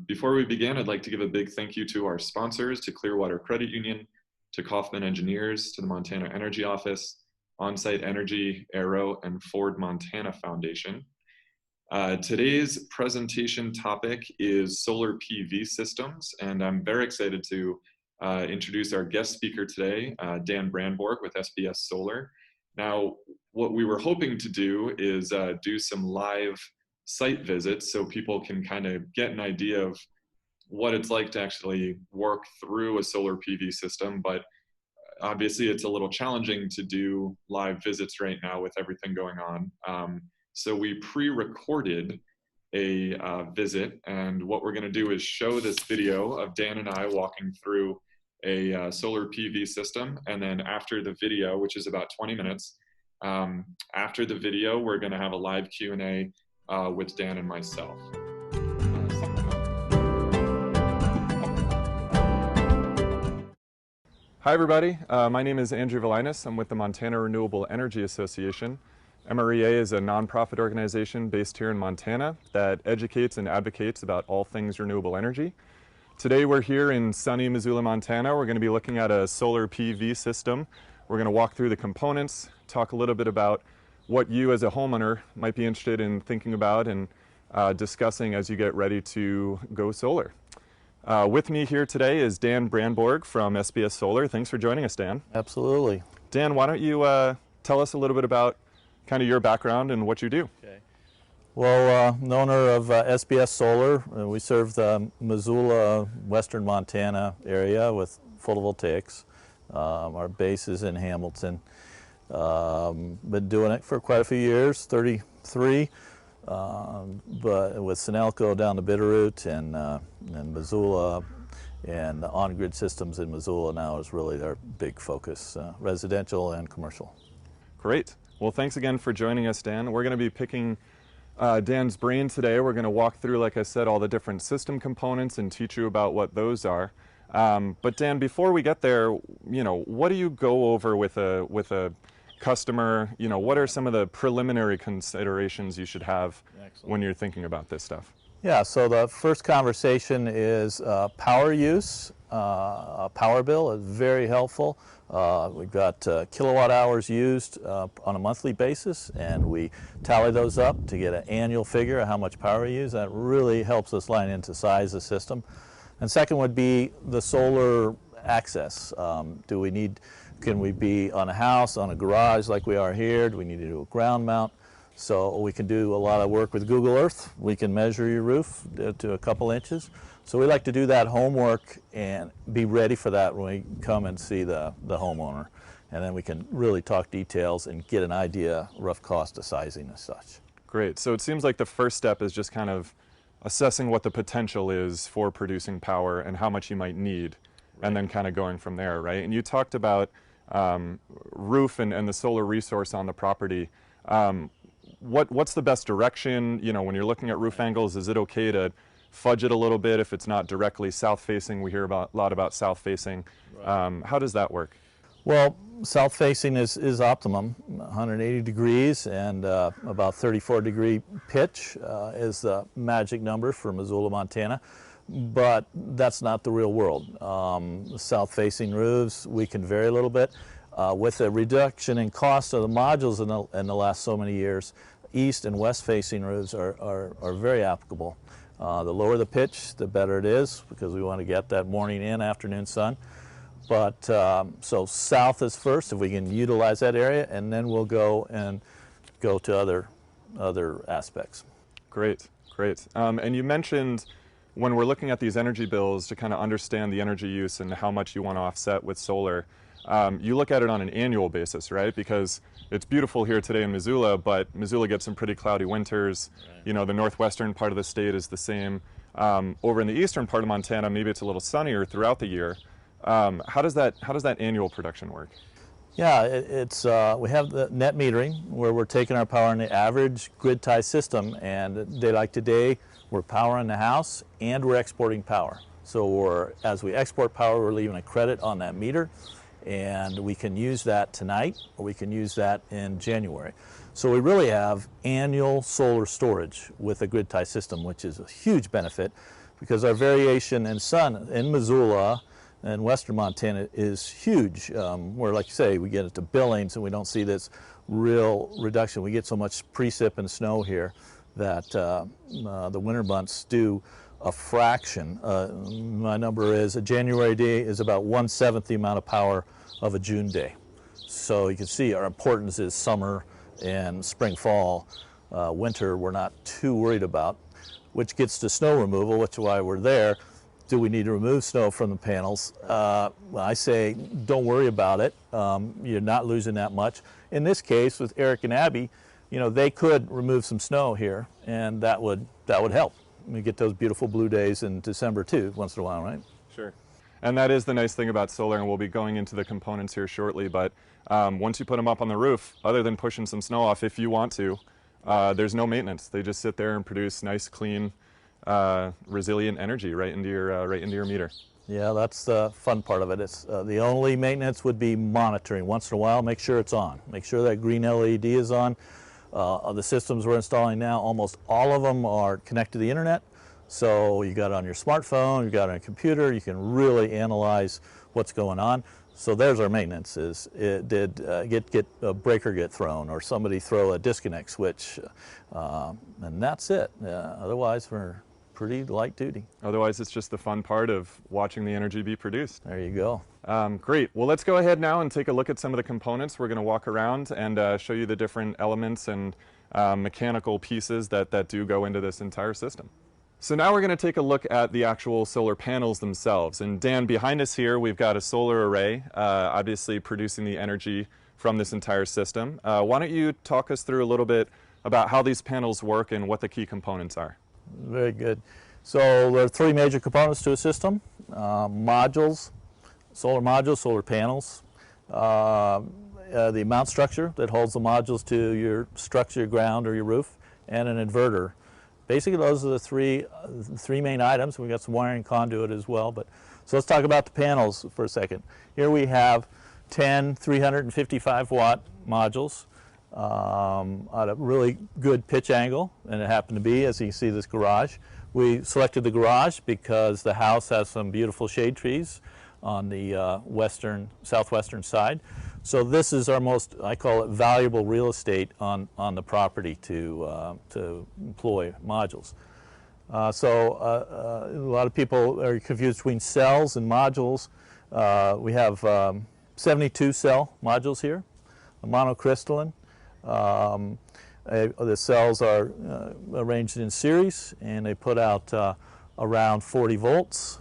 Before we begin, I'd like to give a big thank you to our sponsors, to Clearwater Credit Union, to Kaufman Engineers, to the Montana Energy Office, Onsite Energy, Aero, and Ford Montana Foundation. Today's presentation topic is solar PV systems, and I'm very excited to introduce our guest speaker today, Dan Brandborg with SBS Solar. Now, what we were hoping to do is do some live site visits so people can kind of get an idea of what it's like to actually work through a solar PV system, but obviously it's a little challenging to do live visits right now with everything going on. So we pre-recorded a visit, and what we're going to do is show this video of Dan and I walking through a solar PV system, and then after the video, which is about 20 minutes, after the video, we're going to have a live Q&A with Dan and myself. Hi everybody, my name is Andrew Valinas. I'm with the Montana Renewable Energy Association. MREA is a nonprofit organization based here in Montana that educates and advocates about all things renewable energy. Today we're here in sunny Missoula, Montana. We're going to be looking at a solar PV system. We're going to walk through the components, talk a little bit about what you as a homeowner might be interested in thinking about and discussing as you get ready to go solar. With me here today is Dan Brandborg from SBS Solar. Thanks for joining us, Dan. Absolutely. Dan, why don't you tell us a little bit about kind of your background and what you do? Okay. Well, the owner of SBS Solar, we serve the Missoula, western Montana area with photovoltaics. Our base is in Hamilton. Been doing it for quite a few years, 33, but with Sinelco down to Bitterroot and Missoula, and the on-grid systems in Missoula now is really our big focus, residential and commercial. Great. Well, thanks again for joining us, Dan. We're going to be picking Dan's brain today. We're going to walk through, like I said, all the different system components and teach you about what those are. But Dan, before we get there, what do you go over with a customer? What are some of the preliminary considerations you should have when you're thinking about this stuff? Yeah, so the first conversation is power use. A power bill is very helpful. We've got kilowatt hours used on a monthly basis, and we tally those up to get an annual figure of how much power we use. That really helps us line into size the system. And second would be the solar access. Can we be on a house, on a garage like we are here? Do we need to do a ground mount? So we can do a lot of work with Google Earth. We can measure your roof to a couple inches. So we like to do that homework and be ready for that when we come and see the homeowner. And then we can really talk details and get an idea, rough cost of sizing and such. Great. So it seems like the first step is just kind of assessing what the potential is for producing power and how much you might need, and then kind of going from there, right? And you talked about roof and the solar resource on the property. What's the best direction? When you're looking at roof angles, is it okay to fudge it a little bit if it's not directly south-facing? We hear a lot about south-facing. Right. How does that work? Well, south-facing is optimum. 180 degrees and about 34-degree pitch is the magic number for Missoula, Montana. But that's not the real world. South-facing roofs, we can vary a little bit. With a reduction in cost of the modules in the last so many years, east and west-facing roofs are very applicable. The lower the pitch, the better it is, because we want to get that morning and afternoon sun. But so south is first, if we can utilize that area, and then we'll go to other aspects. Great, great. And you mentioned when we're looking at these energy bills to kind of understand the energy use and how much you want to offset with solar, you look at it on an annual basis, right? Because it's beautiful here today in Missoula, but Missoula gets some pretty cloudy winters. Right. The northwestern part of the state is the same. Over in the eastern part of Montana, maybe it's a little sunnier throughout the year. How does that annual production work? Yeah, we have the net metering where we're taking our power in the average grid tie system, and a day like today, we're powering the house and we're exporting power. So as we export power, we're leaving a credit on that meter, and we can use that tonight or we can use that in January. So we really have annual solar storage with a grid tie system, which is a huge benefit. because our variation in sun in Missoula and western Montana is huge, where, like you say, we get into Billings and we don't see this real reduction. We get so much precip and snow here that the winter months do a fraction. My number is a January day is about 1/7 the amount of power of a June day. So you can see our importance is summer and spring, fall. Winter we're not too worried about, which gets to snow removal, which is why we're there. Do we need to remove snow from the panels? I say don't worry about it. You're not losing that much. In this case, with Eric and Abby, you know, they could remove some snow here, and that would help. We get those beautiful blue days in December too, once in a while, right? Sure. And that is the nice thing about solar, and we'll be going into the components here shortly, but once you put them up on the roof, other than pushing some snow off if you want to, there's no maintenance. They just sit there and produce nice, clean, resilient energy right into your meter. Yeah, that's the fun part of it. It's the only maintenance would be monitoring. Once in a while, make sure it's on. Make sure that green LED is on. The systems we're installing now, almost all of them are connected to the internet. So you got it on your smartphone, you got it on a computer, you can really analyze what's going on. So there's our maintenance. Is it did get a breaker get thrown, or somebody throw a disconnect switch, and that's it. Otherwise, we're pretty light duty. Otherwise, it's just the fun part of watching the energy be produced. There you go. Great. Well, let's go ahead now and take a look at some of the components. We're going to walk around and show you the different elements and mechanical pieces that do go into this entire system. So now we're going to take a look at the actual solar panels themselves. And Dan, behind us here, we've got a solar array, obviously producing the energy from this entire system. Why don't you talk us through a little bit about how these panels work and what the key components are? Very good. So there are three major components to a system: modules, solar panels, the mount structure that holds the modules to your structure, your ground, or your roof, and an inverter. Basically, those are the three main items. We've got some wiring conduit as well. But so let's talk about the panels for a second. Here we have 10 355-watt modules at a really good pitch angle, and it happened to be, as you can see, this garage. We selected the garage because the house has some beautiful shade trees on the southwestern side. So this is our most, I call it, valuable real estate on the property to employ modules. A lot of people are confused between cells and modules. We have 72 cell modules here, a monocrystalline. The cells are arranged in series, and they put out around 40 volts.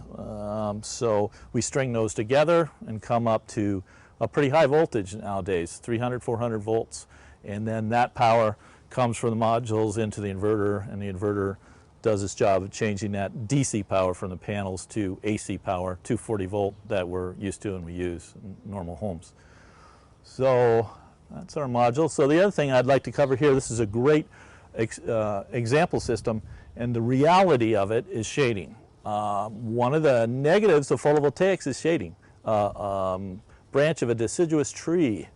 So we string those together and come up to a pretty high voltage nowadays, 300, 400 volts. And then that power comes from the modules into the inverter, and the inverter does its job of changing that DC power from the panels to AC power, 240 volt that we're used to and we use in normal homes. So that's our module. So the other thing I'd like to cover here, this is a great example system, and the reality of it is shading. One of the negatives of photovoltaics is shading. Branch of a deciduous tree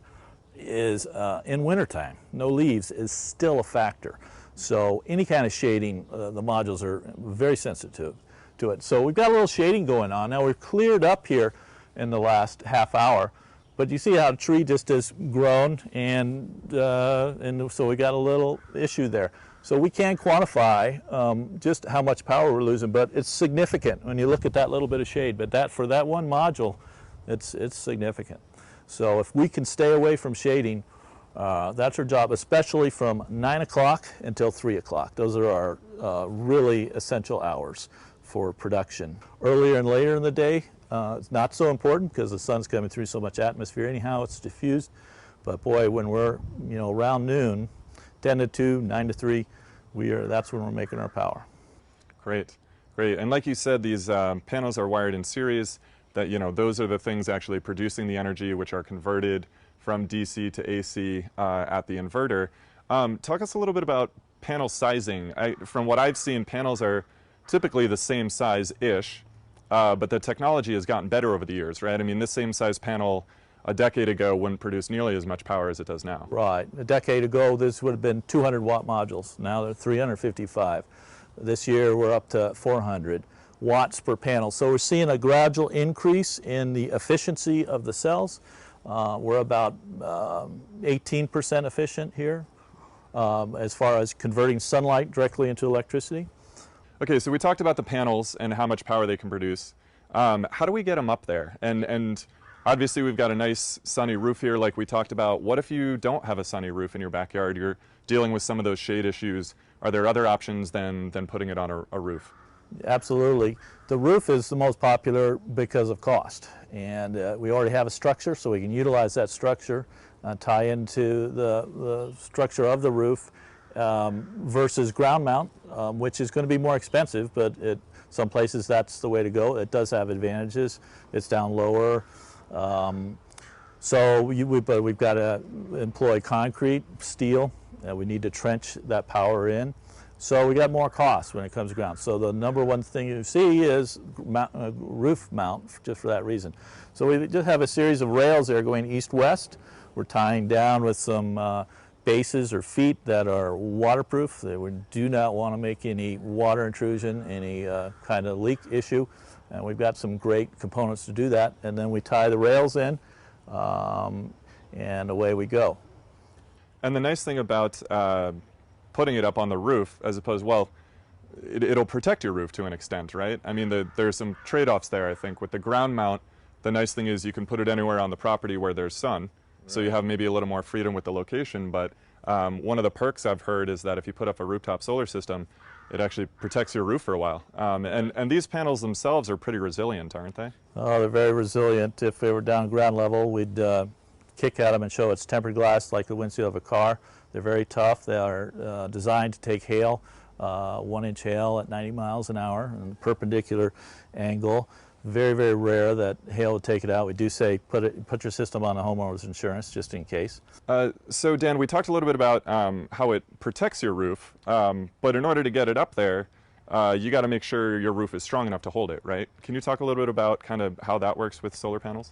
is in wintertime, no leaves, is still a factor. So any kind of shading, the modules are very sensitive to it. So we've got a little shading going on. Now we've cleared up here in the last half hour, but you see how the tree just has grown, and so we got a little issue there. So we can't quantify just how much power we're losing, but it's significant when you look at that little bit of shade. But for that one module, it's significant. So if we can stay away from shading, that's our job, especially from 9 o'clock until 3 o'clock. Those are our really essential hours for production. Earlier and later in the day, it's not so important because the sun's coming through so much atmosphere anyhow, it's diffused. But boy, when we're around noon, 10 to 2, 9 to 3, that's when we're making our power. Great, great. And like you said, these panels are wired in series. That those are the things actually producing the energy, which are converted from DC to AC at the inverter. Talk us a little bit about panel sizing. From what I've seen, panels are typically the same size-ish, but the technology has gotten better over the years, right? I mean, this same size panel a decade ago wouldn't produce nearly as much power as it does now. Right. A decade ago, this would have been 200-watt modules. Now they're 355. This year, we're up to 400. watts per panel. So we're seeing a gradual increase in the efficiency of the cells. We're about 18% efficient here as far as converting sunlight directly into electricity. Okay, so we talked about the panels and how much power they can produce. How do we get them up there? And obviously we've got a nice sunny roof here like we talked about. What if you don't have a sunny roof in your backyard? You're dealing with some of those shade issues. Are there other options than putting it on a roof? Absolutely. The roof is the most popular because of cost. And we already have a structure, so we can utilize that structure, tie into the structure of the roof versus ground mount, which is going to be more expensive, but some places that's the way to go. It does have advantages. It's down lower. But we've got to employ concrete, steel. We need to trench that power in. So we got more costs when it comes to ground. So the number one thing you see is roof mount, just for that reason. So we just have a series of rails there going east-west. We're tying down with some bases or feet that are waterproof. We do not want to make any water intrusion, any kind of leak issue. And we've got some great components to do that. And then we tie the rails in, and away we go. And the nice thing about putting it up on the roof, as opposed, well, it'll protect your roof to an extent, right? I mean, there's some trade-offs there, I think. With the ground mount, the nice thing is you can put it anywhere on the property where there's sun, so you have maybe a little more freedom with the location. But one of the perks I've heard is that if you put up a rooftop solar system, it actually protects your roof for a while. And these panels themselves are pretty resilient, aren't they? Oh, they're very resilient. If they were down ground level, we'd kick at them and show it's tempered glass like the windshield of a car. They're very tough. They are designed to take hail, 1-inch hail at 90 miles an hour in a perpendicular angle. Very, very rare that hail would take it out. We do say put your system on a homeowner's insurance just in case. So Dan, we talked a little bit about how it protects your roof, but in order to get it up there, you got to make sure your roof is strong enough to hold it, right? Can you talk a little bit about kind of how that works with solar panels?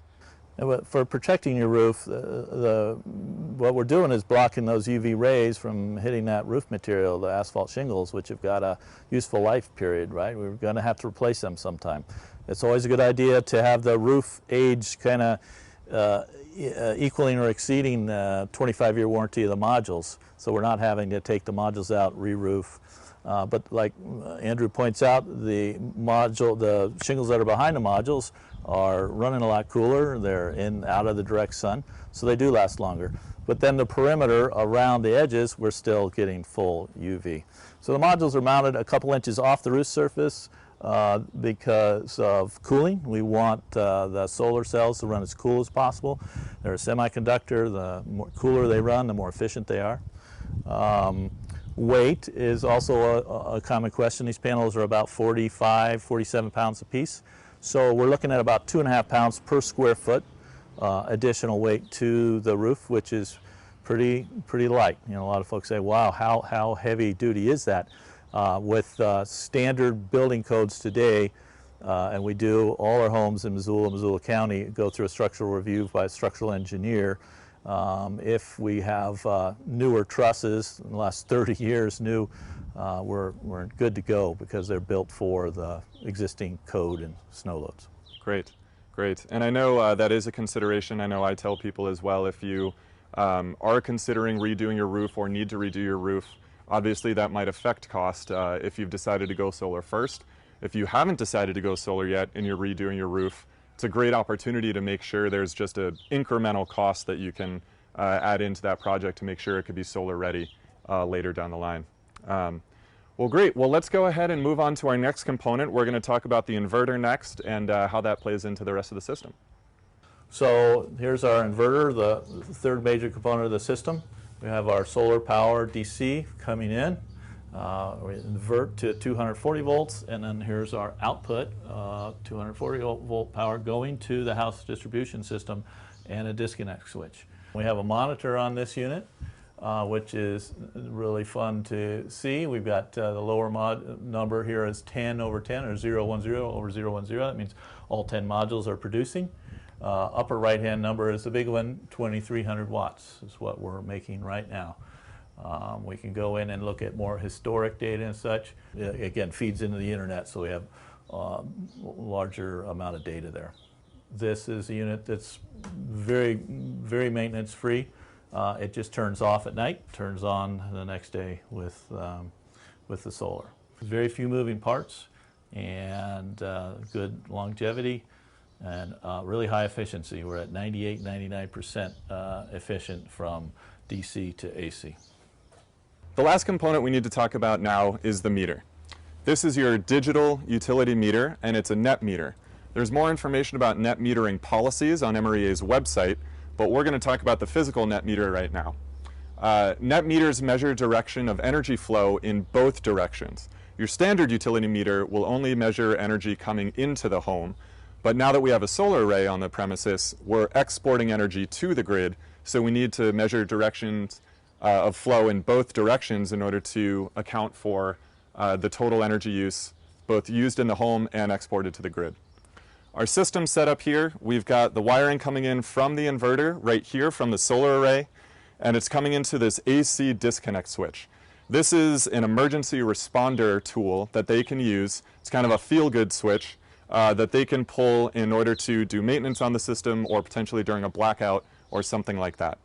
For protecting your roof, what we're doing is blocking those UV rays from hitting that roof material, the asphalt shingles, which have got a useful life period, right? We're going to have to replace them sometime. It's always a good idea to have the roof age kind of equaling or exceeding the 25-year warranty of the modules, so we're not having to take the modules out, re-roof. But like Andrew points out, the shingles that are behind the modules are running a lot cooler. They're out of the direct sun, so they do last longer. But then the perimeter around the edges, we're still getting full UV. So the modules are mounted a couple inches off the roof surface because of cooling. We want the solar cells to run as cool as possible. They're a semiconductor. The more cooler they run, the more efficient they are. Weight is also a common question. These panels are about 45, 47 pounds apiece. So we're looking at about 2.5 pounds per square foot additional weight to the roof, which is pretty light. You know, a lot of folks say, wow, how heavy duty is that? With standard building codes today, and we do all our homes in Missoula County go through a structural review by a structural engineer. If we have newer trusses in the last 30 years we're good to go because they're built for the existing code and snow loads. Great. And I know that is a consideration. I know I tell people as well, if you are considering redoing your roof or need to redo your roof, obviously that might affect cost if you've decided to go solar first. If you haven't decided to go solar yet and you're redoing your roof, it's a great opportunity to make sure there's just an incremental cost that you can add into that project to make sure it could be solar ready later down the line. Well, great. Well, let's go ahead and move on to our next component. We're going to talk about the inverter next and how that plays into the rest of the system. So here's our inverter, the third major component of the system. We have our solar power DC coming in. We invert to 240 volts, and then here's our output, 240 volt power going to the house distribution system and a disconnect switch. We have a monitor on this unit, which is really fun to see. We've got the lower mod number here is 10 over 10, or 010 over 010. That means all 10 modules are producing. Upper right-hand number is the big one, 2,300 watts is what we're making right now. We can go in and look at more historic data and such. Again, feeds into the internet, so we have larger amount of data there. This is a unit that's very, very maintenance free. It just turns off at night, turns on the next day with the solar. Very few moving parts and good longevity and really high efficiency. We're at 98, 99% efficient from DC to AC. The last component we need to talk about now is the meter. This is your digital utility meter, and it's a net meter. There's more information about net metering policies on MREA's website, but we're going to talk about the physical net meter right now. Net meters measure direction of energy flow in both directions. Your standard utility meter will only measure energy coming into the home, but now that we have a solar array on the premises, we're exporting energy to the grid, so we need to measure directions of flow in both directions in order to account for the total energy use, both used in the home and exported to the grid. Our system set up here, we've got the wiring coming in from the inverter right here from the solar array, and it's coming into this AC disconnect switch. This is an emergency responder tool that they can use. It's kind of a feel-good switch that they can pull in order to do maintenance on the system or potentially during a blackout or something like that.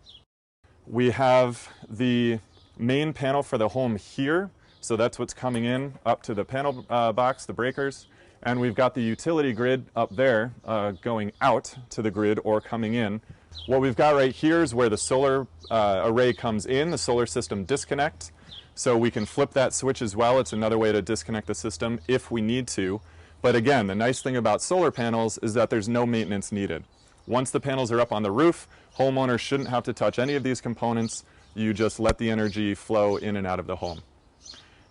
We have the main panel for the home here, so that's what's coming in up to the panel box, the breakers. And we've got the utility grid up there going out to the grid or coming in. What we've got right here is where the solar array comes in, the solar system disconnect. So we can flip that switch as well. It's another way to disconnect the system if we need to. But again, the nice thing about solar panels is that there's no maintenance needed. Once the panels are up on the roof, homeowners shouldn't have to touch any of these components. You just let the energy flow in and out of the home.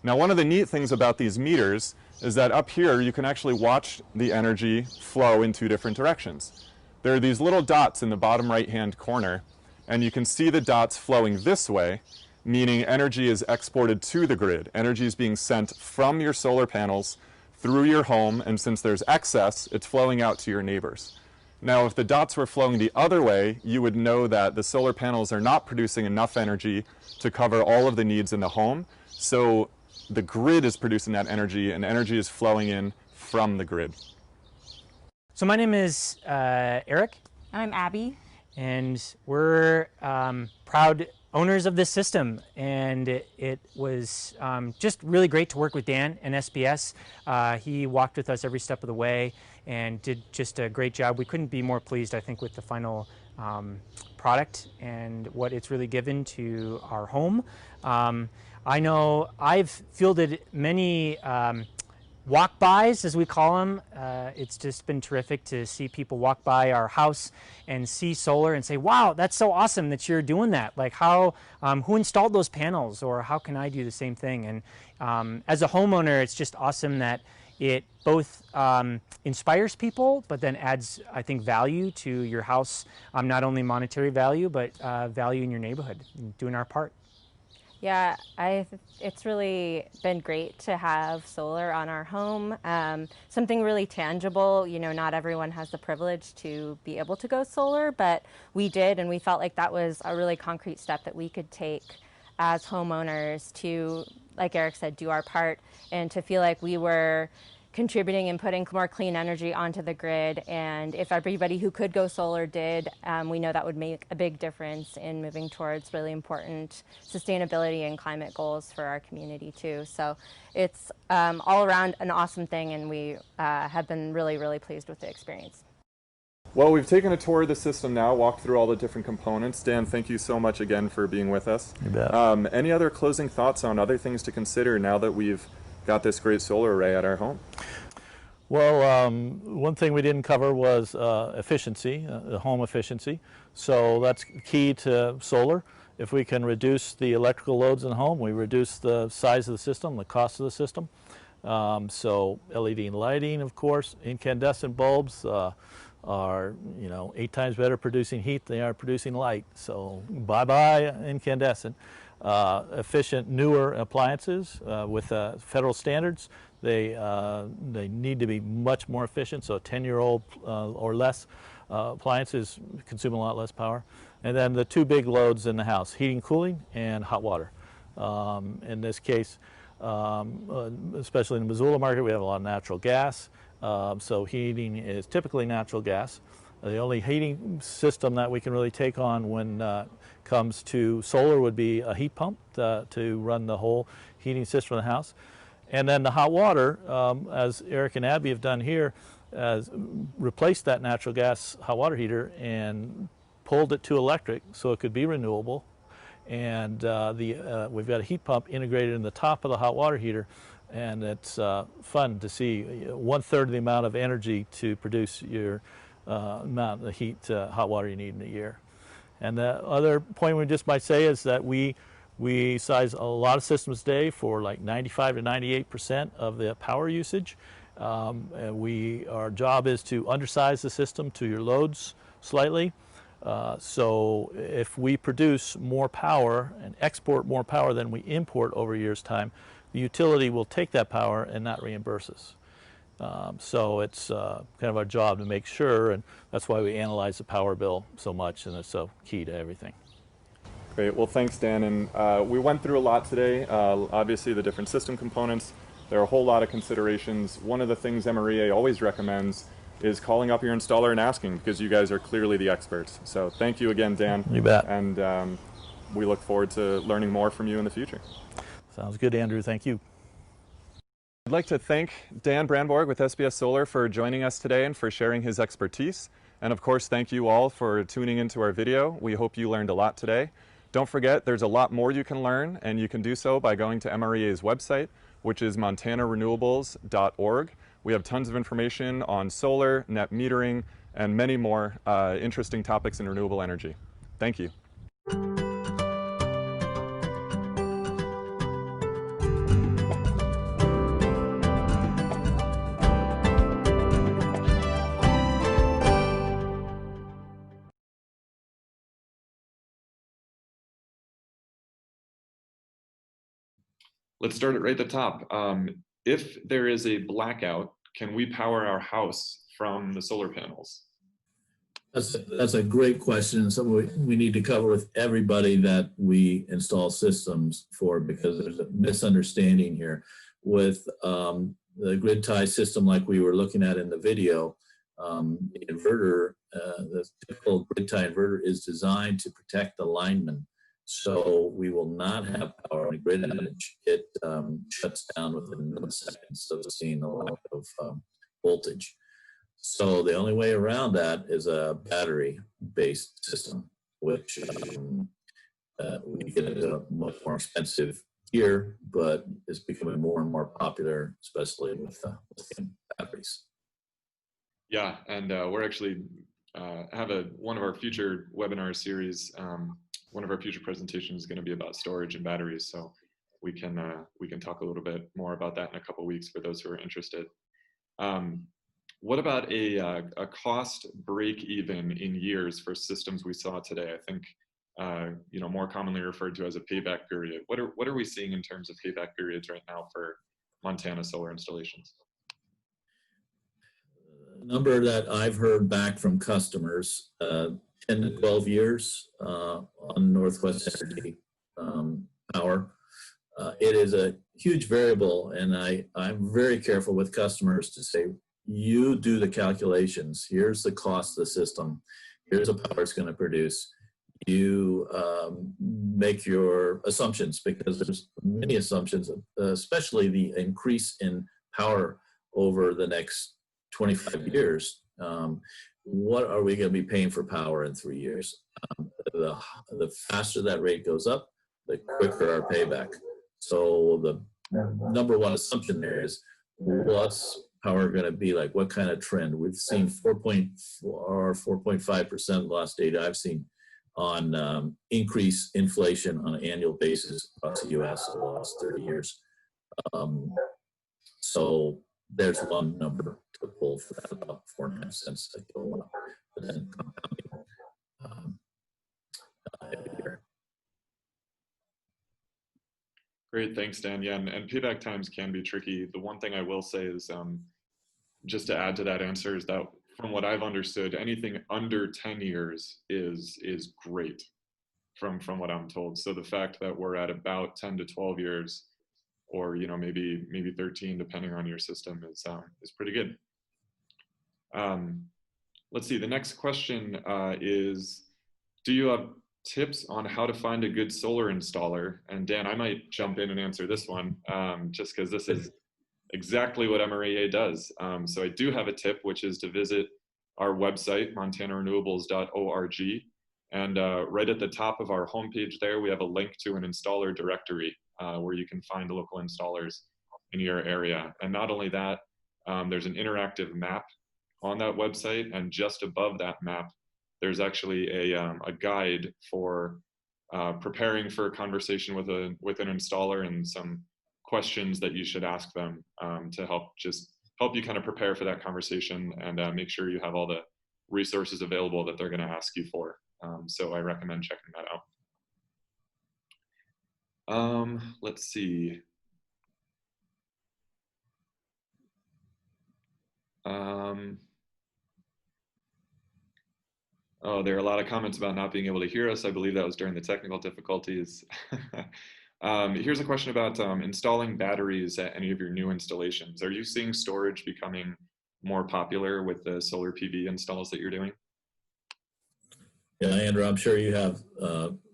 Now, one of the neat things about these meters is that up here you can actually watch the energy flow in two different directions. There are these little dots in the bottom right-hand corner, and you can see the dots flowing this way, meaning energy is exported to the grid. Energy is being sent from your solar panels through your home, and since there's excess, it's flowing out to your neighbors. Now, if the dots were flowing the other way, you would know that the solar panels are not producing enough energy to cover all of the needs in the home, so the grid is producing that energy, and energy is flowing in from the grid. So my name is Eric. I'm Abby. And we're proud owners of this system. And it was just really great to work with Dan and SBS. He walked with us every step of the way and did just a great job. We couldn't be more pleased, I think, with the final product and what it's really given to our home. I know I've fielded many walk-bys, as we call them. It's just been terrific to see people walk by our house and see solar and say, wow, that's so awesome that you're doing that. Like how, who installed those panels, or how can I do the same thing? And as a homeowner, it's just awesome that it both inspires people, but then adds, I think, value to your house, not only monetary value, but value in your neighborhood, doing our part. Yeah, it's really been great to have solar on our home, something really tangible. You know, not everyone has the privilege to be able to go solar, but we did, and we felt like that was a really concrete step that we could take as homeowners to, like Eric said, do our part and to feel like we were contributing and putting more clean energy onto the grid. And if everybody who could go solar did, we know that would make a big difference in moving towards really important sustainability and climate goals for our community too. So it's all around an awesome thing, and we have been really, really pleased with the experience. Well, we've taken a tour of the system now, walked through all the different components. Dan, thank you so much again for being with us. You bet. Any other closing thoughts on other things to consider now that we've got this great solar array at our home? Well, one thing we didn't cover was efficiency, home efficiency. So that's key to solar. If we can reduce the electrical loads in the home, we reduce the size of the system, the cost of the system. So LED lighting, of course, incandescent bulbs are, 8 times better producing heat than they are producing light. So bye-bye incandescent. Efficient newer appliances with federal standards. They need to be much more efficient. So 10-year-old or less appliances consume a lot less power. And then the two big loads in the house: heating, cooling, and hot water. In this case, especially in the Missoula market, we have a lot of natural gas. So heating is typically natural gas. The only heating system that we can really take on when comes to solar would be a heat pump to run the whole heating system of the house. And then the hot water, as Eric and Abby have done here, has replaced that natural gas hot water heater and pulled it to electric so it could be renewable. And we've got a heat pump integrated in the top of the hot water heater, and it's fun to see 1/3 of the amount of energy to produce your amount of heat, hot water you need in a year. And the other point we just might say is that we size a lot of systems today for like 95 to 98% of the power usage. And our job is to undersize the system to your loads slightly. So if we produce more power and export more power than we import over a year's time, the utility will take that power and not reimburse us. So it's kind of our job to make sure, and that's why we analyze the power bill so much, and it's so key to everything. Great. Well, thanks, Dan. And we went through a lot today. Obviously, the different system components. There are a whole lot of considerations. One of the things MREA always recommends is calling up your installer and asking, because you guys are clearly the experts. So thank you again, Dan. You bet. And we look forward to learning more from you in the future. Sounds good, Andrew. Thank you. I'd like to thank Dan Brandborg with SBS Solar for joining us today and for sharing his expertise. And of course, thank you all for tuning into our video. We hope you learned a lot today. Don't forget, there's a lot more you can learn, and you can do so by going to MREA's website, which is montanarenewables.org. We have tons of information on solar, net metering, and many more interesting topics in renewable energy. Thank you. Let's start it right at the top. If there is a blackout, can we power our house from the solar panels? That's a great question. Something we need to cover with everybody that we install systems for, because there's a misunderstanding here. With the grid tie system like we were looking at in the video, the inverter, the typical grid tie inverter is designed to protect the lineman. So we will not have power on a grid outage. It shuts down within milliseconds of seeing a lack of voltage. So the only way around that is a battery-based system, which we get at a much more expensive here, but is becoming more and more popular, especially with lithium batteries. Yeah, and we're actually have one of our future webinar series. One of our future presentations is going to be about storage and batteries, so we can talk a little bit more about that in a couple of weeks for those who are interested. What about a cost break even in years for systems we saw today? I think more commonly referred to as a payback period. What are we seeing in terms of payback periods right now for Montana solar installations? The number that I've heard back from customers, 10 to 12 years on Northwest Energy power. It is a huge variable, and I'm very careful with customers to say, you do the calculations. Here's the cost of the system. Here's the power it's going to produce. You make your assumptions, because there's many assumptions, especially the increase in power over the next 25 years. What are we going to be paying for power in 3 years? The faster that rate goes up, the quicker our payback. So the number one assumption there is, what's power going to be like? What kind of trend? We've seen 4.4 or 4.5% last data I've seen on increased inflation on an annual basis across the U.S. over the last 30 years. So there's one number to pull for that, about 4.5 cents a kilowatt, but then compounding every year. Great, thanks, Dan. Yeah, and payback times can be tricky. The one thing I will say is, just to add to that answer, is that from what I've understood, anything under 10 years is great from what I'm told. So the fact that we're at about 10 to 12 years, or maybe 13, depending on your system, is pretty good. Let's see, the next question is, do you have tips on how to find a good solar installer? And Dan, I might jump in and answer this one, just because this is exactly what MREA does. So I do have a tip, which is to visit our website, montanarenewables.org. And right at the top of our homepage there, we have a link to an installer directory where you can find local installers in your area. And not only that, there's an interactive map on that website, and just above that map, there's actually a guide for preparing for a conversation with an installer and some questions that you should ask them to help you kind of prepare for that conversation and make sure you have all the resources available that they're going to ask you for. So I recommend checking that out. Let's see. Oh, there are a lot of comments about not being able to hear us. I believe that was during the technical difficulties. Here's a question about installing batteries at any of your new installations. Are you seeing storage becoming more popular with the solar PV installs that you're doing? Yeah, Andrew, I'm sure you have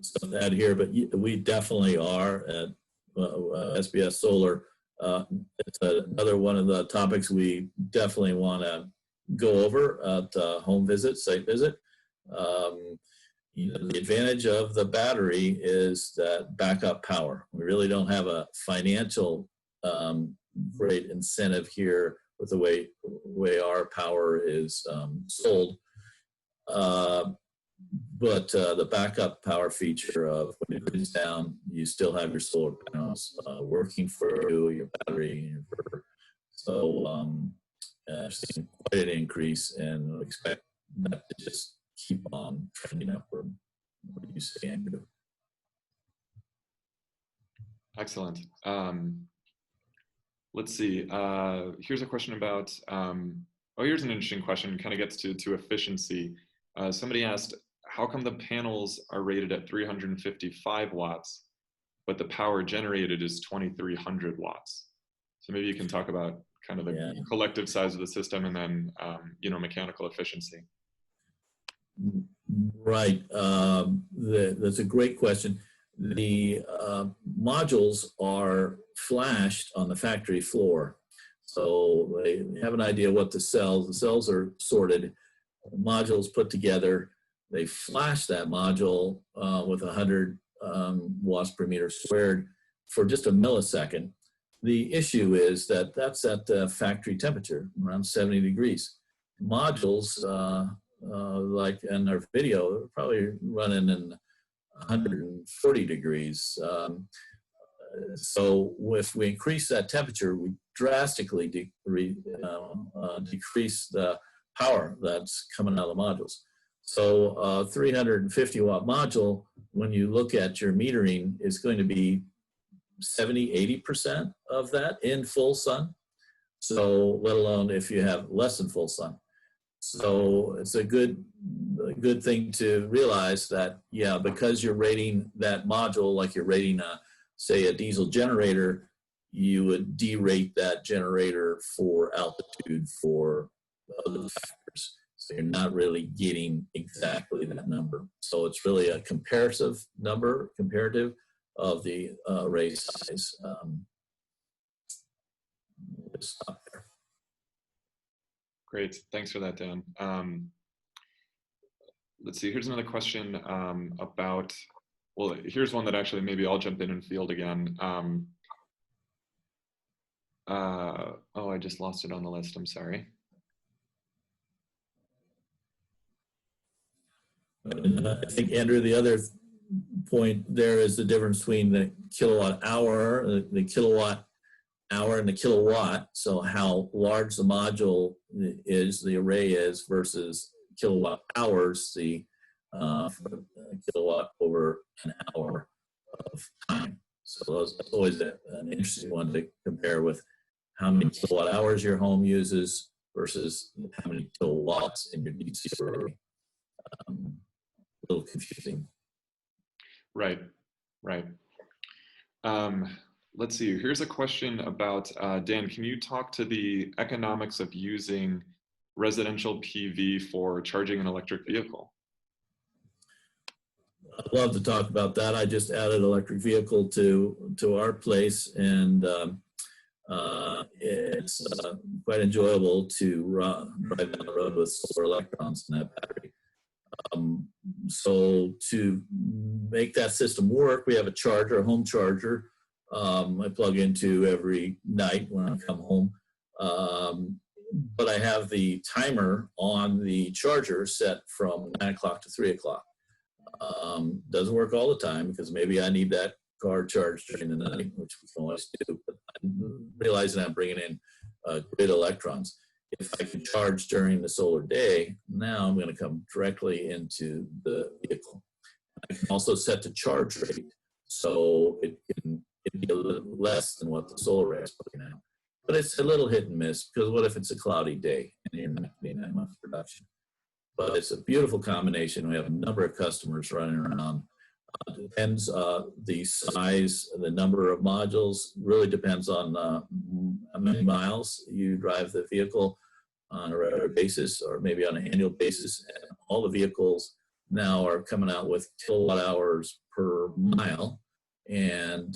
stuff to add here, but we definitely are at SBS Solar. It's another one of the topics we definitely want to go over at home visit, site visit. The advantage of the battery is that backup power. We really don't have a financial great incentive here with the way our power is sold. But the backup power feature of when it goes down, you still have your solar panels working for you, your battery, and your inverter. So I've seen quite an increase, and expect that to just keep on trending upward. What do you say, Andrew? Excellent. Let's see. Here's a question about, here's an interesting question, kind of gets to efficiency. Somebody asked, how come the panels are rated at 355 watts, but the power generated is 2,300 watts? So maybe you can talk about kind of the collective size of the system and then, mechanical efficiency. Right. That's a great question. The modules are flashed on the factory floor. So they have an idea what the cells are sorted, modules put together. They flash that module with 100 watts per meter squared for just a millisecond. The issue is that that's at the factory temperature, around 70 degrees. Modules, like in our video, are probably running in 140 degrees. So if we increase that temperature, we drastically decrease the power that's coming out of the modules. So a 350 watt module, when you look at your metering, is going to be 70–80% of that in full sun. So let alone if you have less than full sun. So it's a good thing to realize that, because you're rating that module like you're rating say a diesel generator, you would derate that generator for altitude, for other factors. So you're not really getting exactly that number. So it's really a comparative of the array size. We'll stop there. Great, thanks for that, Dan. Let's see, here's another question about, well, here's one that actually maybe I'll jump in and field again. I just lost it on the list, I'm sorry. I think, Andrew, the other point there is the difference between the kilowatt hour, the kilowatt hour and the kilowatt. So how large the module is, the array is, versus kilowatt hours, the kilowatt over an hour of time. So that's always an interesting one to compare with how many kilowatt hours your home uses versus how many kilowatts in your DC array. A little confusing. Right. Let's see, here's a question about, Dan, can you talk to the economics of using residential PV for charging an electric vehicle? I'd love to talk about that. I just added electric vehicle to our place, and it's quite enjoyable to drive down the road with solar electrons in that battery. So to make that system work, we have a charger, a home charger. I plug into every night when I come home. But I have the timer on the charger set from 9 o'clock to 3 o'clock. Doesn't work all the time because maybe I need that car charged during the night, which we can always do. But I'm realizing I'm bringing in grid electrons. If I can charge during the solar day, now I'm going to come directly into the vehicle. I can also set the charge rate so it can be a little less than what the solar array is putting out. But it's a little hit and miss because what if it's a cloudy day and you're not getting that much production? But it's a beautiful combination. We have a number of customers running around. Depends the size, the number of modules really depends on how many miles you drive the vehicle on a regular basis or maybe on an annual basis. And all the vehicles now are coming out with kilowatt hours per mile. And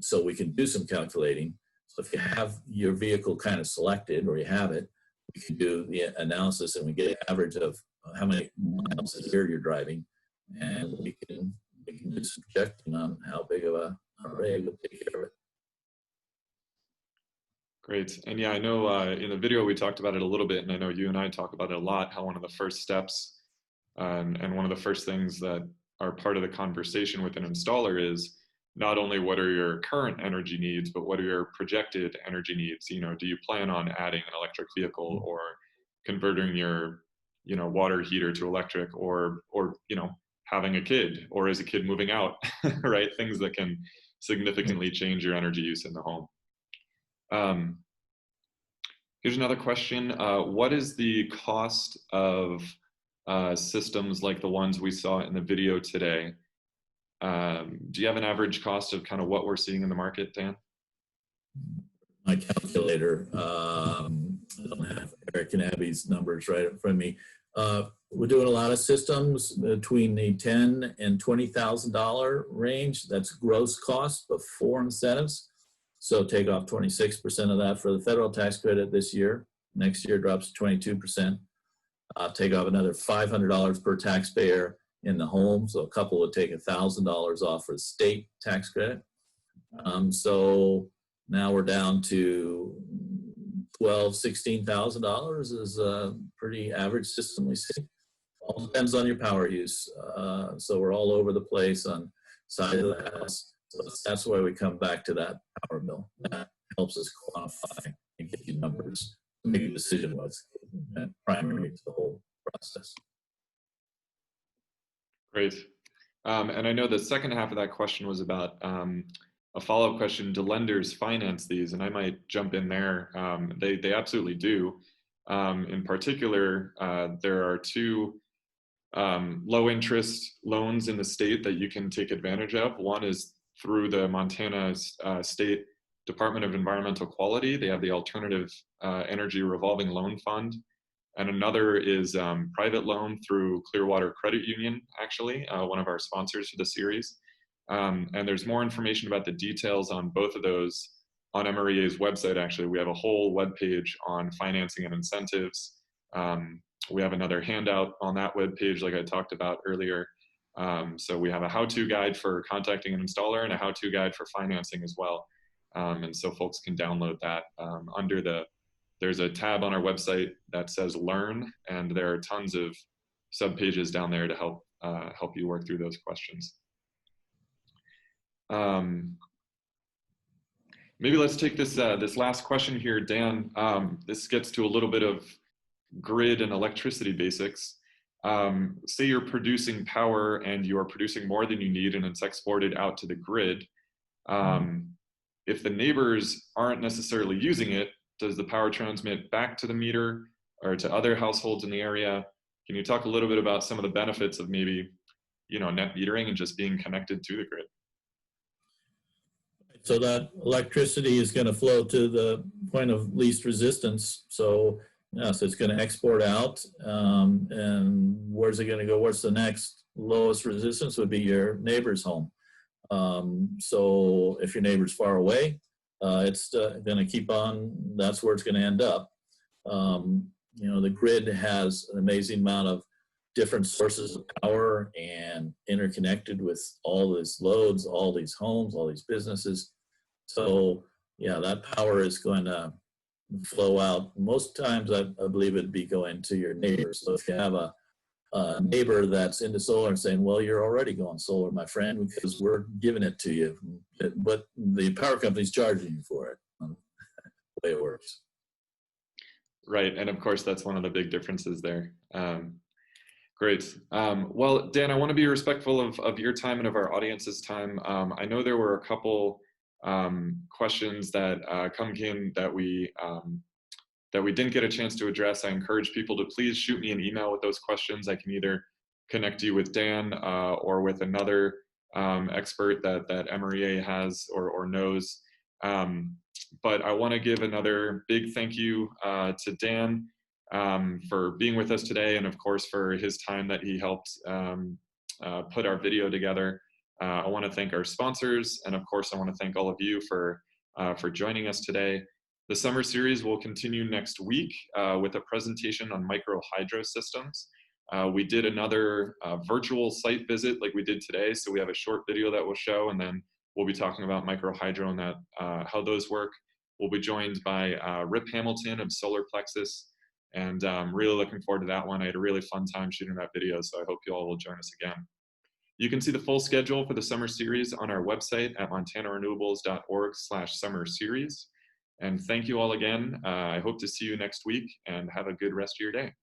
so we can do some calculating. So if you have your vehicle kind of selected or you have it, we can do the analysis and we get an average of how many miles a year you're driving. And we can do some projecting on how big of a array will take care of it. Great. And yeah, I know in the video we talked about it a little bit, and I know you and I talk about it a lot, how one of the first steps and one of the first things that are part of the conversation with an installer is not only what are your current energy needs, but what are your projected energy needs? You know, do you plan on adding an electric vehicle or converting your, you know, water heater to electric, or you know, having a kid, or is a kid moving out, right? Things that can significantly change your energy use in the home. Here's another question. What is the cost of systems like the ones we saw in the video today? Do you have an average cost of kind of what we're seeing in the market, Dan? My calculator, I don't have Eric and Abby's numbers right in front of me. We're doing a lot of systems between the $10,000 and $20,000 range. That's gross cost before incentives. So take off 26% of that for the federal tax credit this year. Next year drops to 22%. Take off another $500 per taxpayer in the home. So a couple would take $1,000 off for the state tax credit. So now we're down to $12,000, $16,000 is a pretty average system we see. All depends on your power use. So we're all over the place on side of the house. So that's why we come back to that power bill. That helps us quantify and get you numbers to make a decision what's primary to the whole process. Great. And I know the second half of that question was about a follow-up question. Do lenders finance these? And I might jump in there. They absolutely do. In particular, there are two low-interest loans in the state that you can take advantage of. One is through the Montana State Department of Environmental Quality. They have the Alternative Energy Revolving Loan Fund. And another is private loan through Clearwater Credit Union, actually, one of our sponsors for the series. And there's more information about the details on both of those on MREA's website, actually. We have a whole webpage on financing and incentives. We have another handout on that webpage, like I talked about earlier. So we have a how-to guide for contacting an installer and a how-to guide for financing as well. And so folks can download that there's a tab on our website that says Learn, and there are tons of subpages down there to help you work through those questions. Maybe let's take this last question here, Dan. This gets to a little bit of grid and electricity basics. Say you're producing power and you're producing more than you need and it's exported out to the grid. If the neighbors aren't necessarily using it, does the power transmit back to the meter or to other households in the area? Can you talk a little bit about some of the benefits of maybe, you know, net metering and just being connected to the grid? So that electricity is going to flow to the point of least resistance. So Yeah, so it's going to export out, and where's it going to go? What's the next lowest resistance? Would be your neighbor's home. So if your neighbor's far away, it's going to keep on. That's where it's going to end up. You know, the grid has an amazing amount of different sources of power and interconnected with all these loads, all these homes, all these businesses. So yeah, that power is going to flow out. Most times I believe it'd be going to your neighbors. So if you have a neighbor that's into solar and saying, well, you're already going solar, my friend, because we're giving it to you, but the power company's charging you for it. The way it works. Right, and of course that's one of the big differences there. Great. Well, Dan, I want to be respectful of your time and of our audience's time. I know there were a couple questions that come in that we didn't get a chance to address. I encourage people to please shoot me an email with those questions. I can either connect you with Dan or with another expert that MREA has or knows. But I want to give another big thank you to Dan for being with us today, and of course for his time that he helped put our video together. I want to thank our sponsors, and of course I want to thank all of you for joining us today. The summer series will continue next week with a presentation on micro hydro systems. We did another virtual site visit like we did today, so we have a short video that we'll show, and then we'll be talking about micro hydro and how those work. We'll be joined by Rip Hamilton of Solar Plexus, and really looking forward to that one. I had a really fun time shooting that video, so I hope you all will join us again. You can see the full schedule for the summer series on our website at montanarenewables.org/summer series. And thank you all again. I hope to see you next week, and have a good rest of your day.